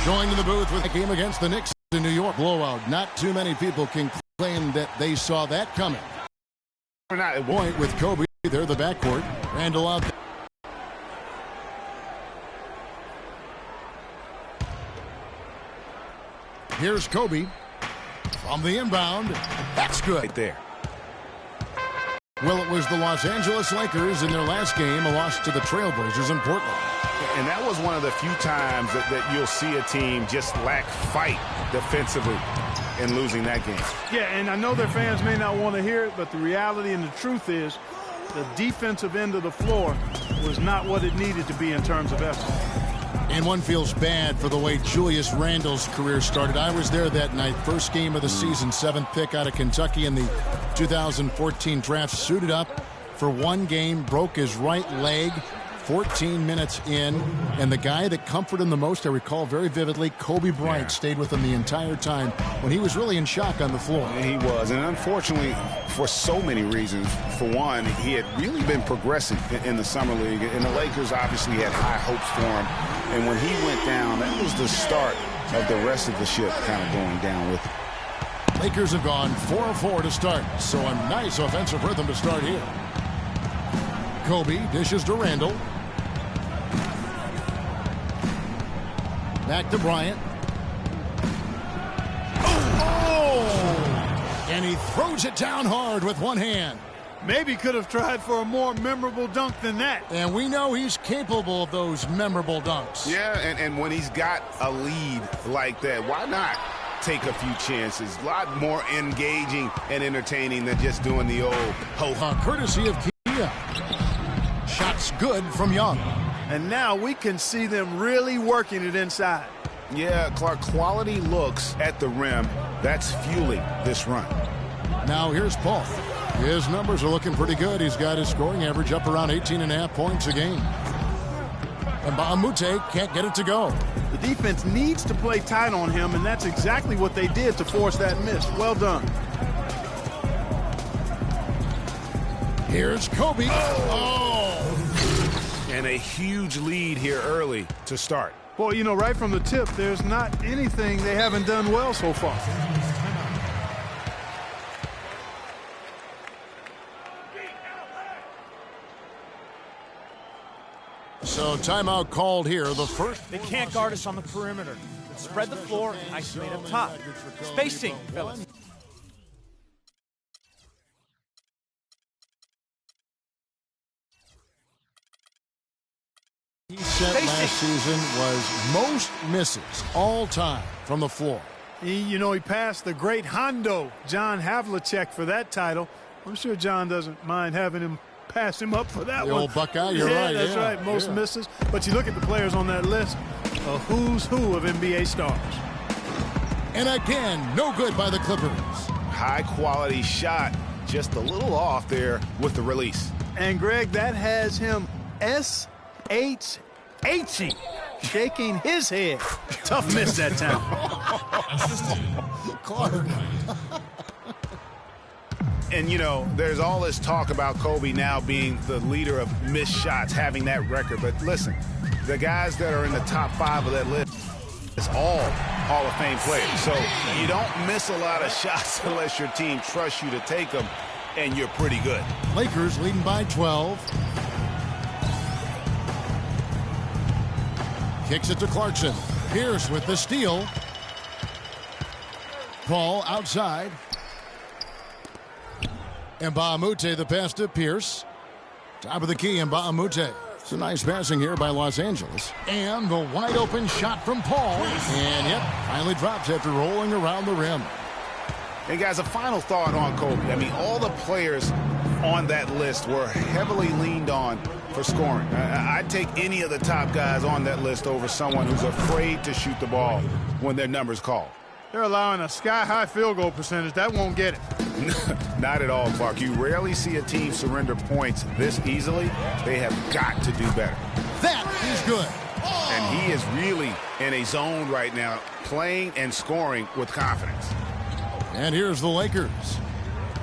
Joined in the booth with a game against the Knicks in New York. Blowout. Not too many people can claim that they saw that coming. Not at point with Kobe. They're the backcourt. Randall out there. Here's Kobe from the inbound. That's good. Right there. Well, it was the Los Angeles Lakers in their last game, a loss to the Trailblazers in Portland. And that was one of the few times that you'll see a team just lack fight defensively in losing that game. Yeah, and I know their fans may not want to hear it, but the reality and the truth is the defensive end of the floor was not what it needed to be in terms of effort. And one feels bad for the way Julius Randle's career started. I was there that night. First game of the season, 7th pick out of Kentucky in the 2014 draft. Suited up for one game, broke his right leg 14 minutes in. And the guy that comforted him the most, I recall very vividly, Kobe Bryant stayed with him the entire time when he was really in shock on the floor. And he was. And unfortunately, for so many reasons, for one, he had really been progressing in the Summer League. And the Lakers obviously had high hopes for him. And when he went down, that was the start of the rest of the ship kind of going down with him. Lakers have gone 4-4 to start, so a nice offensive rhythm to start here. Kobe dishes to Randle. Back to Bryant. Oh! And he throws it down hard with one hand. Maybe could have tried for a more memorable dunk than that. And we know he's capable of those memorable dunks. Yeah, and when he's got a lead like that, why not take a few chances? A lot more engaging and entertaining than just doing the old ho-ho. Courtesy of Kia. Shots good from Young. And now we can see them really working it inside. Yeah, Clark, quality looks at the rim. That's fueling this run. Now here's Paul. His numbers are looking pretty good. He's got his scoring average up around 18.5 points a game. And Mbah a Moute can't get it to go. The defense needs to play tight on him, and that's exactly what they did to force that miss. Well done. Here's Kobe. Oh! And a huge lead here early to start. Boy, you know, right from the tip, there's not anything they haven't done well so far. So timeout called here. The first. They can't guard us on the perimeter. Spread the floor and isolate up top. Spacing, fellas. He set last season was most misses all time from the floor. He passed the great Hondo, John Havlicek, for that title. I'm sure John doesn't mind having him pass him up for that the one. Old Buckeye, you're right. That's right. Most misses. But you look at the players on that list, a who's who of NBA stars. And again, no good by the Clippers. High quality shot, just a little off there with the release. And Greg, that has him SHHing, shaking his head. Tough miss that time. Clark. And, there's all this talk about Kobe now being the leader of missed shots, having that record. But listen, the guys that are in the top 5 of that list is all Hall of Fame players. So you don't miss a lot of shots unless your team trusts you to take them, and you're pretty good. Lakers leading by 12. Kicks it to Clarkson. Pierce with the steal. Paul outside. And Mbah a Moute, the pass to Pierce. Top of the key, and Mbah a Moute. It's a nice passing here by Los Angeles. And the wide open shot from Paul. And finally drops after rolling around the rim. And guys, a final thought on Kobe. I mean, all the players on that list were heavily leaned on for scoring. I'd take any of the top guys on that list over someone who's afraid to shoot the ball when their number's called. They're allowing a sky-high field goal percentage. That won't get it. Not at all, Clark. You rarely see a team surrender points this easily. They have got to do better. That is good. And he is really in a zone right now, playing and scoring with confidence. And here's the Lakers.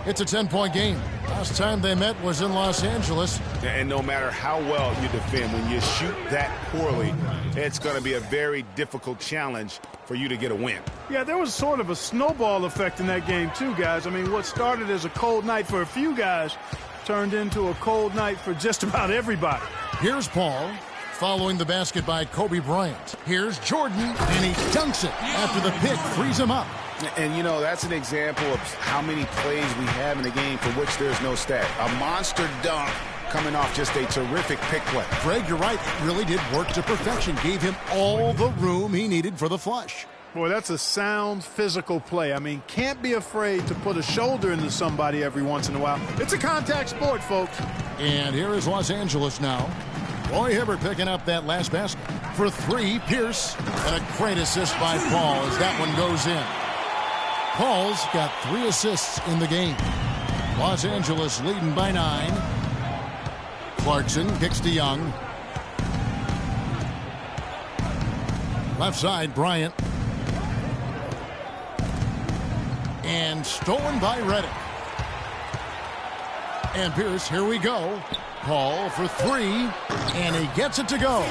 It's a 10-point game. Last time they met was in Los Angeles. And no matter how well you defend, when you shoot that poorly, it's going to be a very difficult challenge for you to get a win. Yeah, there was sort of a snowball effect in that game too, guys. I mean, what started as a cold night for a few guys turned into a cold night for just about everybody. Here's Paul following the basket by Kobe Bryant. Here's Jordan, and he dunks it after the pick frees him up. And, you know, that's an example of how many plays we have in a game for which there's no stat. A monster dunk coming off just a terrific pick play. Greg, you're right. It really did work to perfection. Gave him all the room he needed for the flush. Boy, that's a sound physical play. I mean, can't be afraid to put a shoulder into somebody every once in a while. It's a contact sport, folks. And here is Los Angeles now. Roy Hibbert picking up that last basket. For three, Pierce. And a great assist by Paul as that one goes in. Paul's got 3 assists in the game. Los Angeles leading by 9. Clarkson kicks to Young. Left side, Bryant. And stolen by Redick. And Pierce, here we go. Paul for 3, and he gets it to go.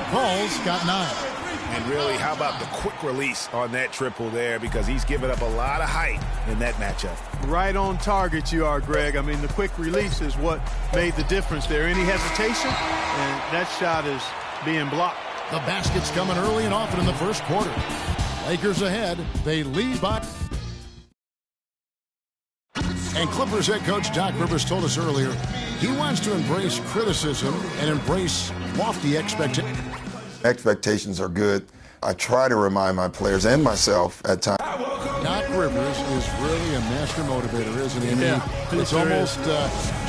Paul's got 9. And really, how about the quick release on that triple there, because he's given up a lot of height in that matchup. Right on target you are, Greg. I mean, the quick release is what made the difference there. Any hesitation, and that shot is being blocked. The basket's coming early and often in the first quarter. Lakers ahead. They lead by... And Clippers head coach Doc Rivers told us earlier he wants to embrace criticism and embrace lofty expectations. Expectations are good. I try to remind my players and myself at times. Doc Rivers is really a master motivator, isn't he? I mean, it's almost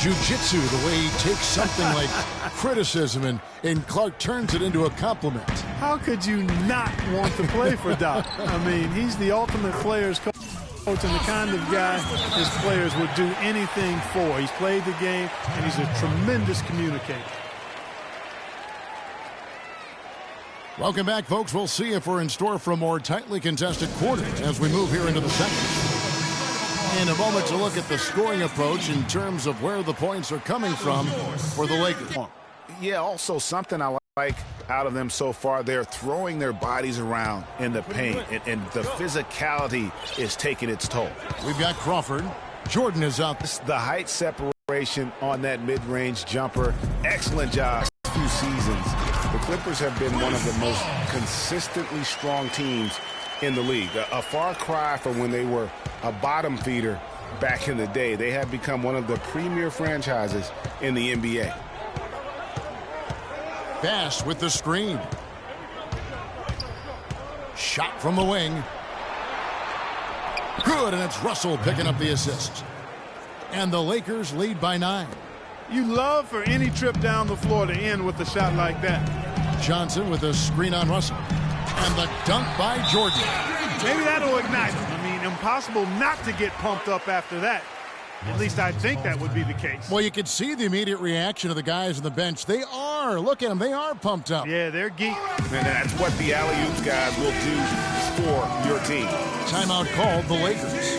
jiu-jitsu, the way he takes something like criticism and Clark turns it into a compliment. How could you not want to play for Doc? I mean, he's the ultimate players coach and the kind of guy his players would do anything for. He's played the game, and he's a tremendous communicator. Welcome back, folks. We'll see if we're in store for a more tightly contested quarter as we move here into the second. In a moment to look at the scoring approach in terms of where the points are coming from for the Lakers. Yeah, also something I like out of them so far, they're throwing their bodies around in the paint, and the physicality is taking its toll. We've got Crawford. Jordan is out. The height separation on that mid-range jumper, excellent job. Few seasons, the Clippers have been one of the most consistently strong teams in the league. A far cry from when they were a bottom feeder back in the day. They have become one of the premier franchises in the NBA. Bass with the screen. Shot from the wing. Good, and it's Russell picking up the assist. And the Lakers lead by 9. You love for any trip down the floor to end with a shot like that. Johnson with a screen on Russell. And the dunk by Jordan. Maybe that'll ignite him. I mean, impossible not to get pumped up after that. At least I think that would be the case. Well, you could see the immediate reaction of the guys on the bench. They are. Look at them. They are pumped up. Yeah, they're geeked. And that's what the alley-oops guys will do for your team. Timeout called the Lakers.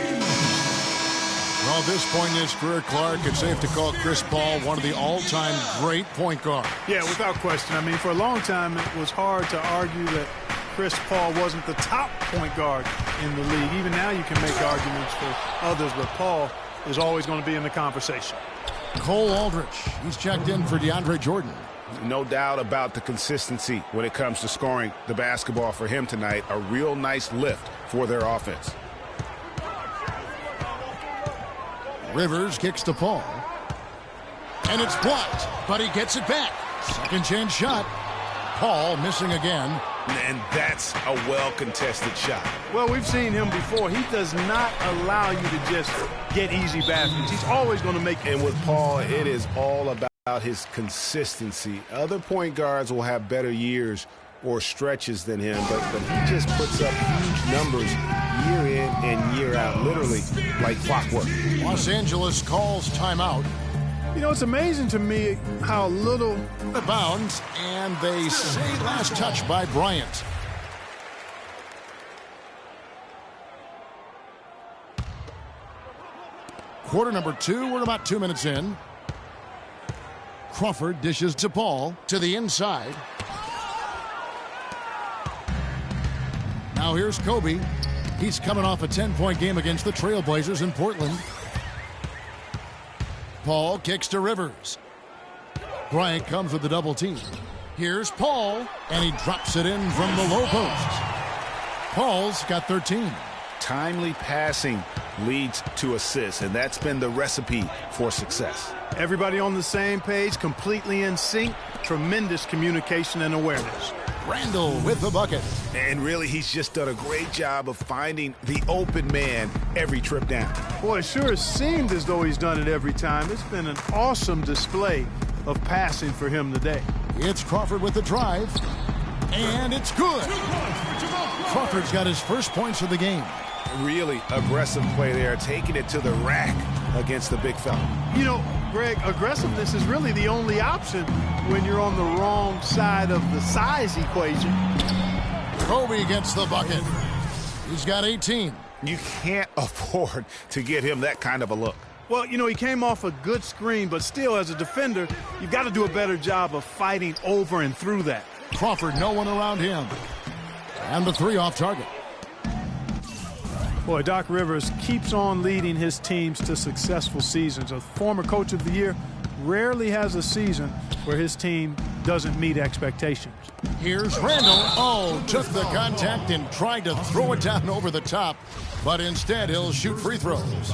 Well, at this point in his career, Clark, it's safe to call Chris Paul one of the all-time great point guards. Yeah, without question. I mean, for a long time, it was hard to argue that Chris Paul wasn't the top point guard in the league. Even now, you can make arguments for others, but Paul is always going to be in the conversation. Cole Aldrich, he's checked in for DeAndre Jordan. No doubt about the consistency when it comes to scoring the basketball for him tonight. A real nice lift for their offense. Rivers kicks to Paul. And it's blocked, but he gets it back. Second chance shot. Paul missing again. And that's a well-contested shot. Well, we've seen him before. He does not allow you to just get easy baskets. He's always going to make it. And with Paul, it is all about his consistency. Other point guards will have better years or stretches than him, but he just puts up huge numbers year in and year out, literally like clockwork. Los Angeles calls timeout. You know, it's amazing to me how little The bounds, and they say last touch by Bryant. Quarter number 2, we're about 2 minutes in. Crawford dishes to Paul to the inside. Now here's Kobe. He's coming off a 10-point game against the Trailblazers in Portland. Paul kicks to Rivers. Bryant comes with the double team. Here's Paul, and he drops it in from the low post. Paul's got 13. Timely passing leads to assists, and that's been the recipe for success. Everybody on the same page, completely in sync, tremendous communication and awareness. Randall with the bucket. And really, he's just done a great job of finding the open man every trip down. Boy, it sure seemed as though he's done it every time. It's been an awesome display of passing for him today. It's Crawford with the drive, and it's good. Crawford's got his first points of the game. Really aggressive play there, taking it to the rack against the big fella. You know, Greg, aggressiveness is really the only option when you're on the wrong side of the size equation. Kobe gets the bucket. He's got 18. You can't afford to get him that kind of a look. Well, you know, he came off a good screen, but still, as a defender, you've got to do a better job of fighting over and through that. Crawford, no one around him. And the three off target. Boy, Doc Rivers keeps on leading his teams to successful seasons. A former coach of the year rarely has a season where his team doesn't meet expectations. Here's Randall. Oh, took the contact and tried to throw it down over the top, but instead he'll shoot free throws.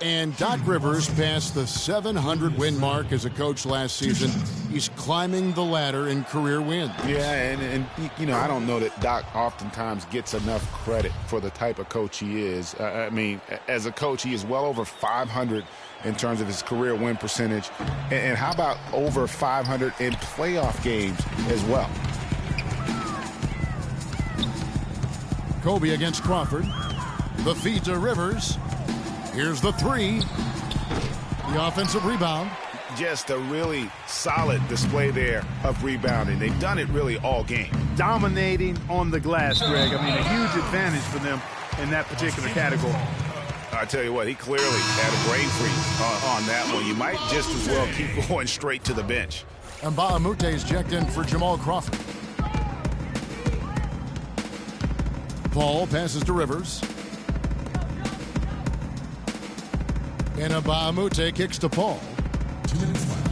And Doc Rivers passed the 700-win mark as a coach last season. He's climbing the ladder in career wins. Yeah, and you know, I don't know that Doc oftentimes gets enough credit for the type of coach he is. I mean, as a coach, he is well over 500 in terms of his career win percentage. And how about over 500 in playoff games as well? Kobe against Crawford. The feed to Rivers. Here's the three. The offensive rebound. Just a really solid display there of rebounding. They've done it really all game. Dominating on the glass, Greg. I mean, a huge advantage for them in that particular category. I tell you what, he clearly had a brain freeze on that one. You might just as well keep going straight to the bench. And Baamute's checked in for Jamal Crawford. Paul passes to Rivers. And Baamute kicks to Paul. 2 minutes left.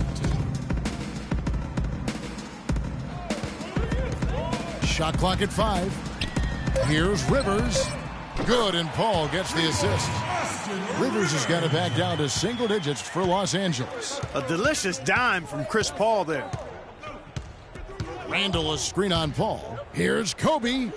Shot clock at 5. Here's Rivers. Good, and Paul gets the assist. Rivers has got it back down to single digits for Los Angeles. A delicious dime from Chris Paul there. Randall a screen on Paul. Here's Kobe.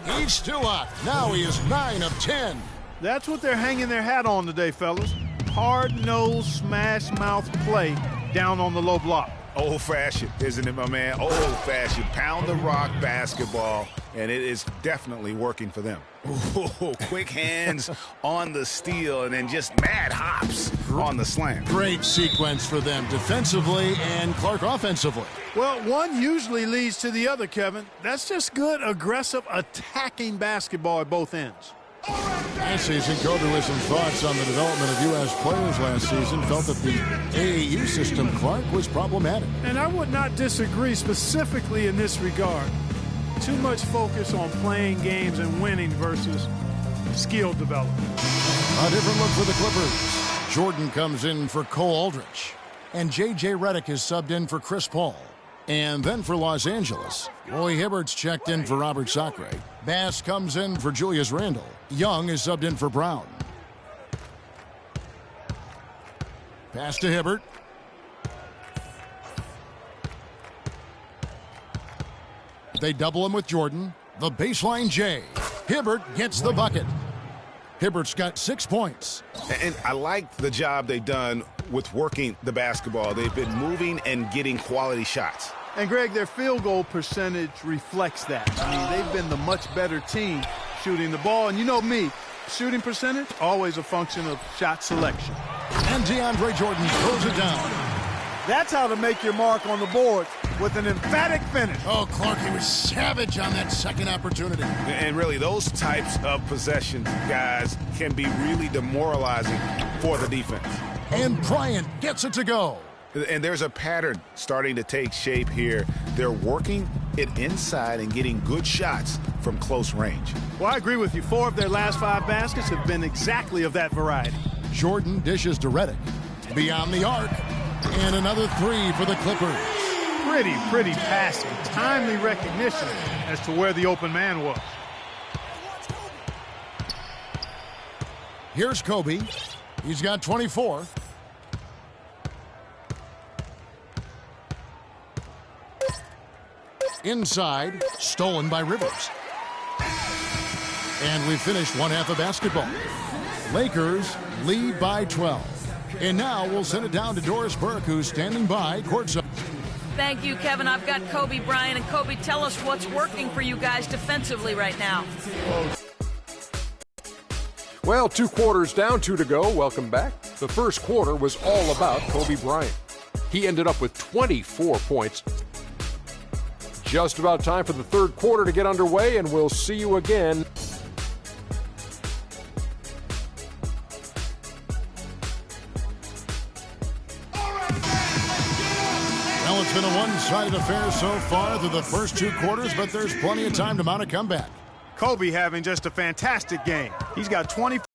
He's still up. Now he is 9 of 10. That's what they're hanging their hat on today, fellas. Hard-nosed, smash-mouth play down on the low block. Old-fashioned, isn't it, my man? Old-fashioned, pound-the-rock basketball, and it is definitely working for them. Ooh, quick hands on the steal, and then just mad hops on the slam. Great sequence for them defensively and Clark offensively. Well, one usually leads to the other, Kevin. That's just good, aggressive, attacking basketball at both ends. Last season, Kobe with some thoughts on the development of U.S. players last season. Felt that the AAU system, Clark, was problematic. And I would not disagree specifically in this regard. Too much focus on playing games and winning versus skill development. A different look for the Clippers. Jordan comes in for Cole Aldrich. And J.J. Redick is subbed in for Chris Paul. And then for Los Angeles, Roy Hibbert's checked in for Robert Sacre. Bass comes in for Julius Randle. Young is subbed in for Brown. Pass to Hibbert. They double him with Jordan. The baseline J. Hibbert gets the bucket. Hibbert's got 6 points. And I like the job they've done with working the basketball. They've been moving and getting quality shots. And, Greg, their field goal percentage reflects that. I mean, they've been the much better team shooting the ball. And you know me, shooting percentage, always a function of shot selection. And DeAndre Jordan throws it down. That's how to make your mark on the board with an emphatic finish. Oh, Clark, he was savage on that second opportunity. And really, those types of possessions, guys, can be really demoralizing for the defense. And Bryant gets it to go. And there's a pattern starting to take shape here. They're working it inside and getting good shots from close range. Well, I agree with you. 4 of their last 5 baskets have been exactly of that variety. Jordan dishes to Redick. Beyond the arc. And another 3 for the Clippers. Pretty passing. Timely recognition as to where the open man was. Here's Kobe. He's got 24. Inside, stolen by Rivers. And we finished one half of basketball. Lakers lead by 12. And now we'll send it down to Doris Burke, who's standing by courtside. Thank you, Kevin. I've got Kobe Bryant. And Kobe, tell us what's working for you guys defensively right now. Well, 2 quarters down, 2 to go. Welcome back. The first quarter was all about Kobe Bryant. He ended up with 24 points. Just about time for the third quarter to get underway, and we'll see you again. Well, it's been a one-sided affair so far through the first 2 quarters, but there's plenty of time to mount a comeback. Kobe having just a fantastic game. He's got 20